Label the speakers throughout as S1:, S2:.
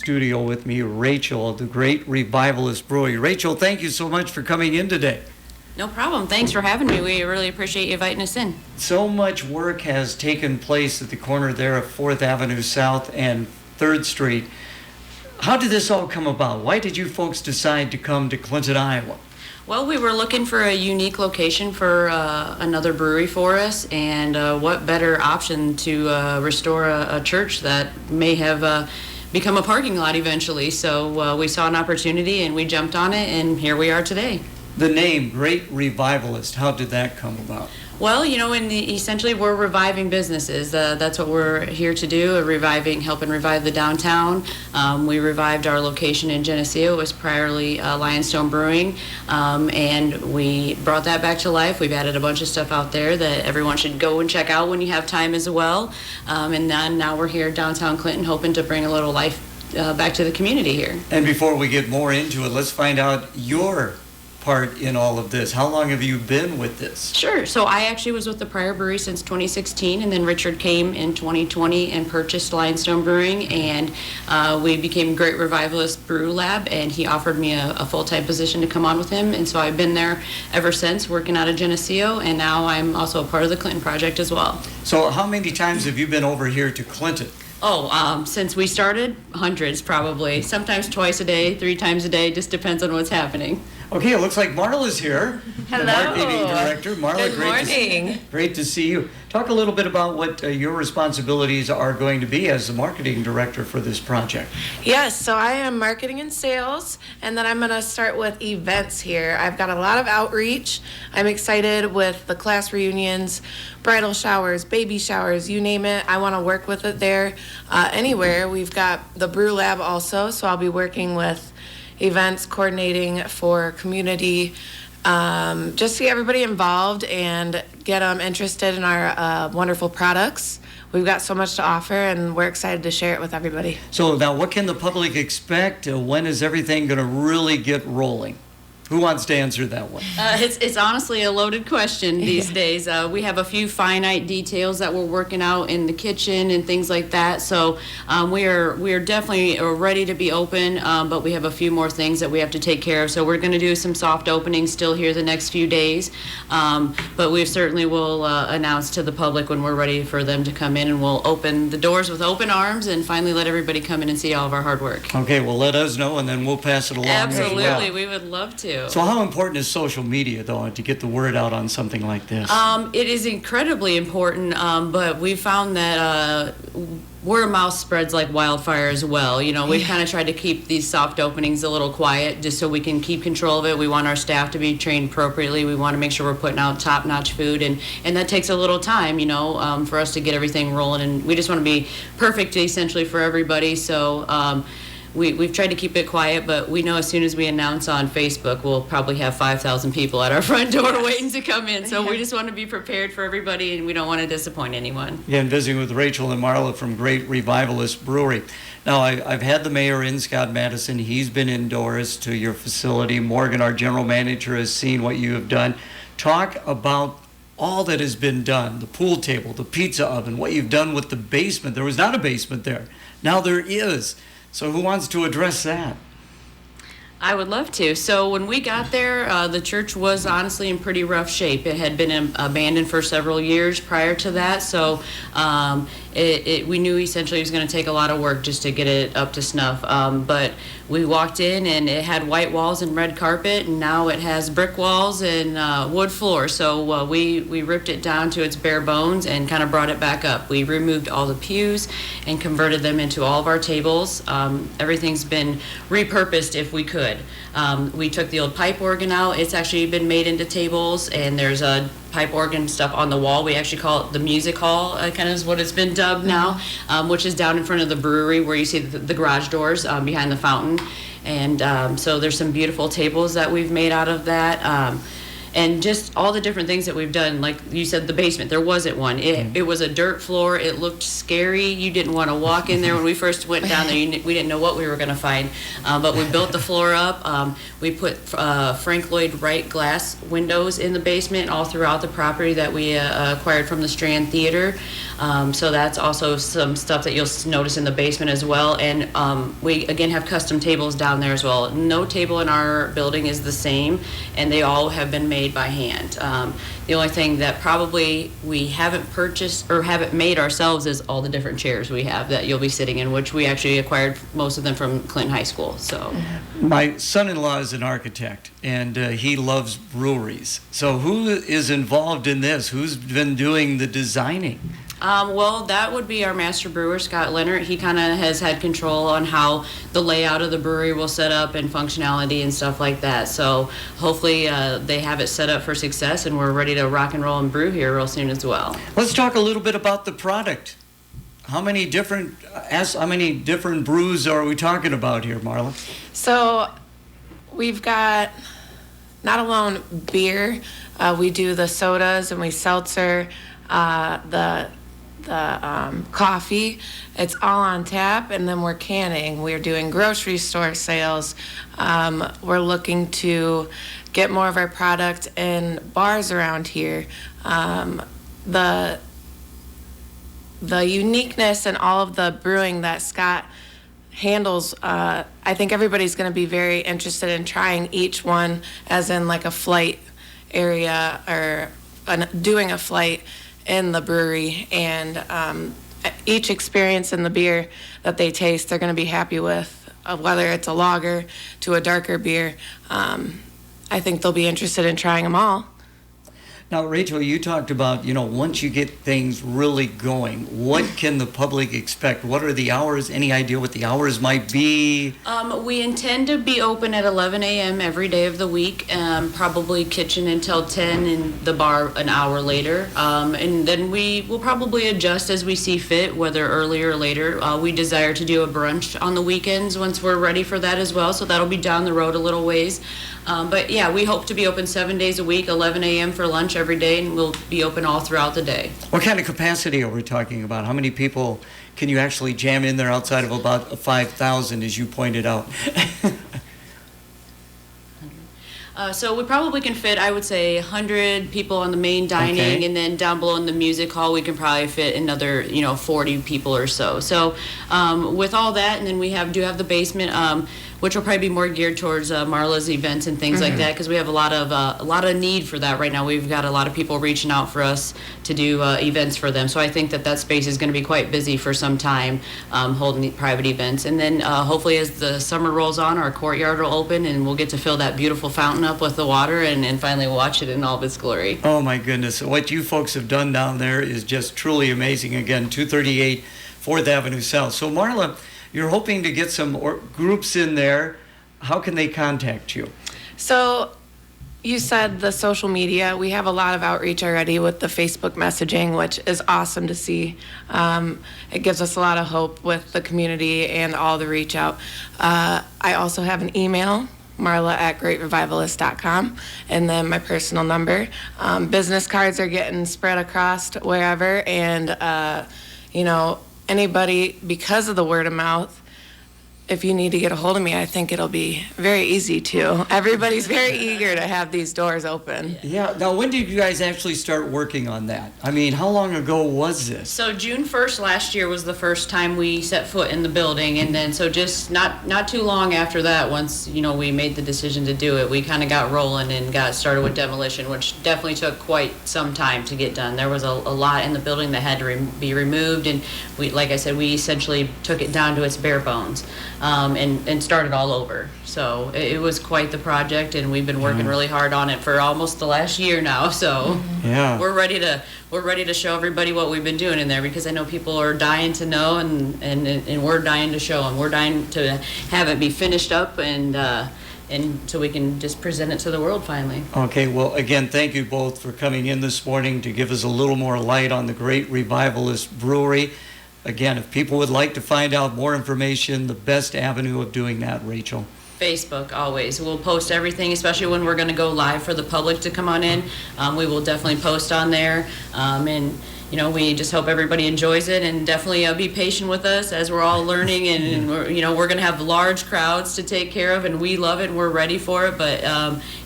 S1: Studio with me, Rachel, the Great Revivalist Brewery. Rachel, thank you so much for coming in today.
S2: No problem. Thanks for having me. We really appreciate you inviting us in.
S1: So much work has taken place at the corner there of 4th Avenue South and 3rd Street. How did this all come about? Why did you folks decide to come to Clinton, Iowa?
S2: Well, we were looking for a unique location for another brewery for us, and what better option to restore a church that may have become a parking lot eventually. So we saw an opportunity and we jumped on it, and here we are today.
S1: The name, Great Revivalist, how did that come about?
S2: Well, essentially we're reviving businesses. That's what we're here to do, helping revive the downtown. We revived our location in Geneseo. It was priorly Lionstone Brewing, and we brought that back to life. We've added a bunch of stuff out there that everyone should go and check out when you have time as well. And then now we're here downtown Clinton, hoping to bring a little life back to the community here.
S1: And before we get more into it, let's find out your part in all of this. How long have you been with this?
S2: Sure. So I actually was with the prior brewery since 2016, and then Richard came in 2020 and purchased Lionstone Brewing, and we became Great Revivalist Brew Lab, and he offered me a full-time position to come on with him, and so I've been there ever since, working out of Geneseo, and now I'm also a part of the Clinton project as well.
S1: So how many times have you been over here to Clinton?
S2: Since we started, hundreds probably. Sometimes twice a day, 3 times a day, just depends on what's happening.
S1: Okay, it looks like Marla's here.
S3: Hello.
S1: The marketing director. Marla,
S3: Good morning.
S1: Great to see you. Talk a little bit about what your responsibilities are going to be as the marketing director for this project.
S3: Yes, so I am marketing and sales, and then I'm going to start with events here. I've got a lot of outreach. I'm excited with the class reunions, bridal showers, baby showers, you name it. I want to work with it there anywhere. We've got the Brew Lab also, so I'll be working with events, coordinating for community, just to get everybody involved and get them interested in our wonderful products. We've got so much to offer, and we're excited to share it with everybody.
S1: So now what can the public expect? When is everything going to really get rolling? Who wants to answer that one?
S2: It's honestly a loaded question these days. We have a few finite details that we're working out in the kitchen and things like that. So we are definitely ready to be open, but we have a few more things that we have to take care of. So we're going to do some soft openings still here the next few days, but we certainly will announce to the public when we're ready for them to come in, and we'll open the doors with open arms and finally let everybody come in and see all of our hard work.
S1: Okay, well, let us know, and then we'll pass it along.
S2: Absolutely,
S1: as well.
S2: We would love to.
S1: So how important is social media, though, to get the word out on something like this?
S2: It is incredibly important, but we found that word of mouth spreads like wildfire as well. We've kind of tried to keep these soft openings a little quiet just so we can keep control of it. We want our staff to be trained appropriately. We want to make sure we're putting out top-notch food, and that takes a little time, for us to get everything rolling, and we just want to be perfect essentially for everybody. So we've tried to keep it quiet, but we know as soon as we announce on Facebook, we'll probably have 5,000 people at our front door waiting to come in. So we just want to be prepared for everybody, and we don't want to disappoint anyone.
S1: Again, visiting with Rachel and Marla from Great Revivalist Brewery. Now, I've had the mayor in, Scott Madison. He's been indoors to your facility. Morgan, our general manager, has seen what you have done. Talk about all that has been done, the pool table, the pizza oven, what you've done with the basement. There was not a basement there. Now there is. So who wants to address that?
S2: I would love to. So when we got there, the church was honestly in pretty rough shape. It had been abandoned for several years prior to that, so we knew essentially it was going to take a lot of work just to get it up to snuff. But we walked in and it had white walls and red carpet, and now it has brick walls and wood floor. So we ripped it down to its bare bones and kind of brought it back up. We removed all the pews and converted them into all of our tables. Everything's been repurposed if we could. We took the old pipe organ out. It's actually been made into tables, and there's a pipe organ stuff on the wall. We actually call it the music hall, kind of is what it's been dubbed now, which is down in front of the brewery where you see the garage doors behind the fountain. And so there's some beautiful tables that we've made out of that. and just all the different things that we've done. Like you said, the basement, there wasn't one. It was a dirt floor. It looked scary. You didn't want to walk in there. When we first went down there, we didn't know what we were going to find. But we built the floor up. We put Frank Lloyd Wright glass windows in the basement all throughout the property that we acquired from the Strand Theater. So that's also some stuff that you'll notice in the basement as well. And we, again, have custom tables down there as well. No table in our building is the same, and they all have been made by hand. The only thing that probably we haven't purchased or haven't made ourselves is all the different chairs we have that you'll be sitting in, which we actually acquired most of them from Clinton High School. So,
S1: My son-in-law is an architect, and he loves breweries. So who is involved in this? Who's been doing the designing?
S2: Well, that would be our master brewer, Scott Leonard. He kind of has had control on how the layout of the brewery will set up and functionality and stuff like that. So hopefully they have it set up for success, and we're ready to rock and roll and brew here real soon as well.
S1: Let's talk a little bit about the product. How many different brews are we talking about here, Marla?
S3: So we've got not alone beer. We do the sodas and we seltzer, the coffee. It's all on tap, and then we're canning. We're doing grocery store sales. We're looking to get more of our product in bars around here. The uniqueness and all of the brewing that Scott handles, I think everybody's going to be very interested in trying each one, as in like a flight area or doing a flight in the brewery, and each experience in the beer that they taste, they're going to be happy with, whether it's a lager to a darker beer. I think they'll be interested in trying them all.
S1: Now, Rachel, you talked about, once you get things really going, what can the public expect? What are the hours? Any idea what the hours might be?
S2: We intend to be open at 11 a.m. every day of the week, probably kitchen until 10 and the bar an hour later. And then we will probably adjust as we see fit, whether earlier or later. We desire to do a brunch on the weekends once we're ready for that as well, so that'll be down the road a little ways. But yeah, we hope to be open 7 days a week, 11 a.m. for lunch every day, and we'll be open all throughout the day.
S1: What kind of capacity are we talking about? How many people can you actually jam in there outside of about 5,000, as you pointed out?
S2: So we probably can fit, I would say, 100 people on the main dining,
S1: Okay.
S2: and then down below in the music hall, we can probably fit another, 40 people or so. So with all that, and then we do have the basement, which will probably be more geared towards Marla's events and things like that, because we have a lot of need for that right now. We've got a lot of people reaching out for us to do events for them. So I think that space is going to be quite busy for some time, holding private events. And then hopefully as the summer rolls on, our courtyard will open, and we'll get to fill that beautiful fountain up with the water and finally watch it in all of its glory.
S1: Oh, my goodness. What you folks have done down there is just truly amazing. Again, 238 4th Avenue South. So, Marla, you're hoping to get some groups in there. How can they contact you?
S3: So you said the social media. We have a lot of outreach already with the Facebook messaging, which is awesome to see. It gives us a lot of hope with the community and all the reach out. I also have an email, marla@greatrevivalist.com, and then my personal number. Business cards are getting spread across wherever, and anybody, because of the word of mouth, if you need to get a hold of me, I think it'll be very easy to. Everybody's very eager to have these doors open.
S1: Yeah. Now, when did you guys actually start working on that? I mean, how long ago was this?
S2: So June 1st last year was the first time we set foot in the building, and then so just not too long after that, once we made the decision to do it, we kind of got rolling and got started with demolition, which definitely took quite some time to get done. There was a lot in the building that had to be removed, and we, like I said, we essentially took it down to its bare bones. And started all over. So it was quite the project, and we've been working really hard on it for almost the last year now. So
S1: Yeah.
S2: we're ready to show everybody what we've been doing in there, because I know people are dying to know, and we're dying to show them. We're dying to have it be finished up, and so we can just present it to the world finally.
S1: Okay, well, again, thank you both for coming in this morning to give us a little more light on the Great Revivalist Brewery. Again, if people would like to find out more information, the best avenue of doing that, Rachel.
S2: Facebook, always. We'll post everything, especially when we're going to go live for the public to come on in. We will definitely post on there. And we just hope everybody enjoys it, and definitely be patient with us as we're all learning, and we're going to have large crowds to take care of, and we love it and we're ready for it. But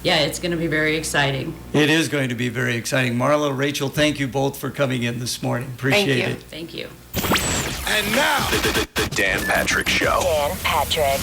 S2: it's going to be very exciting.
S1: It is going to be very exciting. Marla, Rachel, thank you both for coming in this morning. Appreciate it.
S2: Thank you.
S4: And now, the Dan Patrick Show.
S5: Dan Patrick.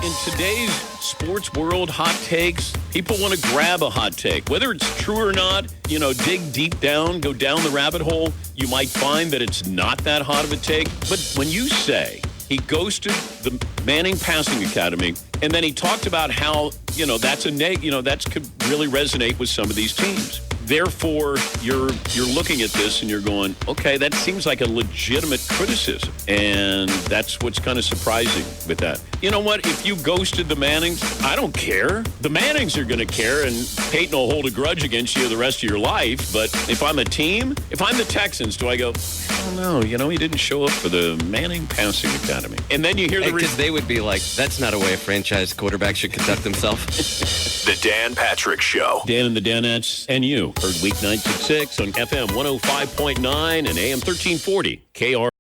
S6: In today's sports world, hot takes, people want to grab a hot take. Whether it's true or not, dig deep down, go down the rabbit hole, you might find that it's not that hot of a take. But when you say he ghosted the Manning Passing Academy, and then he talked about how, that's that could really resonate with some of these teams. Therefore, you're looking at this and you're going, okay, that seems like a legitimate criticism. And that's what's kind of surprising with that. You know what? If you ghosted the Mannings, I don't care. The Mannings are going to care, and Peyton will hold a grudge against you the rest of your life. But if I'm a team, if I'm the Texans, do I go, I don't know, he didn't show up for the Manning Passing Academy. And then you hear
S7: because they would be like, that's not a way a franchise quarterback should conduct himself.
S4: The Dan Patrick Show.
S6: Dan and the Danettes and you. Heard weeknights at 6 on FM 105.9 and AM 1340. KR.